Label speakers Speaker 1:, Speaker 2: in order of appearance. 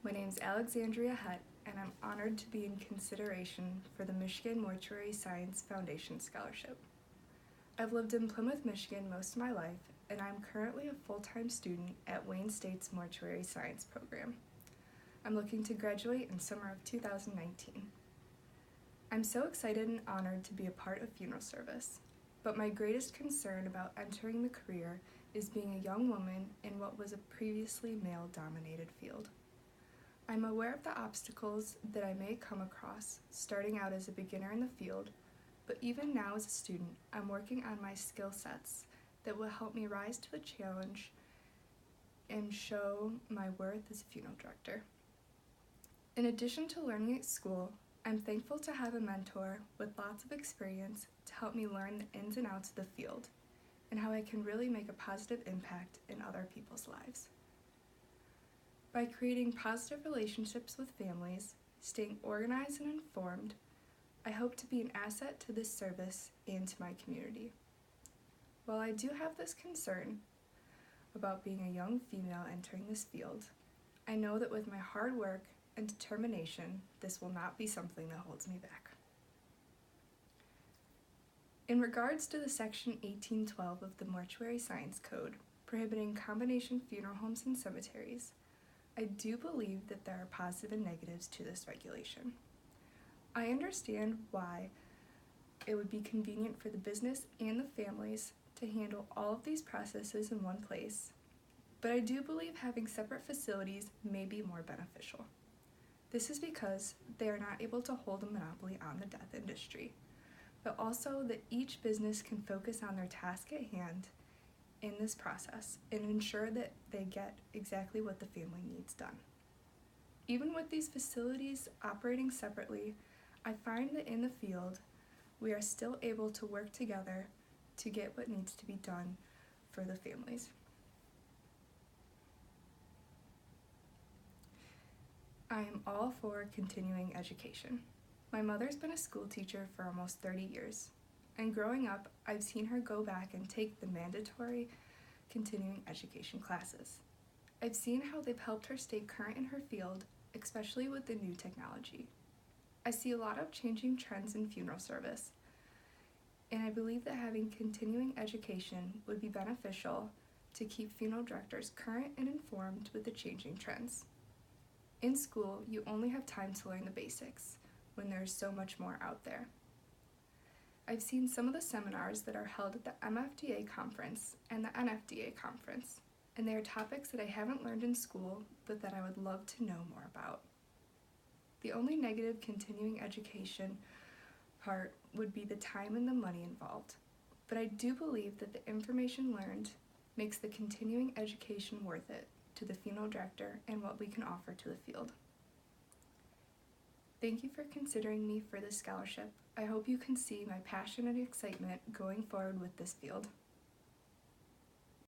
Speaker 1: My name's Alexandria Hett, and I'm honored to be in consideration for the Michigan Mortuary Science Foundation Scholarship. I've lived in Plymouth, Michigan most of my life, and I'm currently a full-time student at Wayne State's Mortuary Science program. I'm looking to graduate in summer of 2019. I'm so excited and honored to be a part of funeral service, but my greatest concern about entering the career is being a young woman in what was a previously male-dominated field. I'm aware of the obstacles that I may come across starting out as a beginner in the field, but even now as a student, I'm working on my skill sets that will help me rise to the challenge and show my worth as a funeral director. In addition to learning at school, I'm thankful to have a mentor with lots of experience to help me learn the ins and outs of the field and how I can really make a positive impact in other people's lives. By creating positive relationships with families, staying organized and informed, I hope to be an asset to this service and to my community. While I do have this concern about being a young female entering this field, I know that with my hard work and determination, this will not be something that holds me back. In regards to the Section 1812 of the Mortuary Science Code, prohibiting combination funeral homes and cemeteries, I do believe that there are positive and negatives to this regulation. I understand why it would be convenient for the business and the families to handle all of these processes in one place, but I do believe having separate facilities may be more beneficial. This is because they are not able to hold a monopoly on the death industry, but also that each business can focus on their task at hand in this process and ensure that they get exactly what the family needs done. Even with these facilities operating separately, I find that in the field, we are still able to work together to get what needs to be done for the families. I am all for continuing education. My mother's been a school teacher for almost 30 years, and growing up, I've seen her go back and take the mandatory continuing education classes. I've seen how they've helped her stay current in her field, especially with the new technology. I see a lot of changing trends in funeral service, and I believe that having continuing education would be beneficial to keep funeral directors current and informed with the changing trends. In school, you only have time to learn the basics when there's so much more out there. I've seen some of the seminars that are held at the MFDA conference and the NFDA conference, and they are topics that I haven't learned in school, but that I would love to know more about. The only negative continuing education part would be the time and the money involved, but I do believe that the information learned makes the continuing education worth it to the funeral director and what we can offer to the field. Thank you for considering me for this scholarship. I hope you can see my passion and excitement going forward with this field.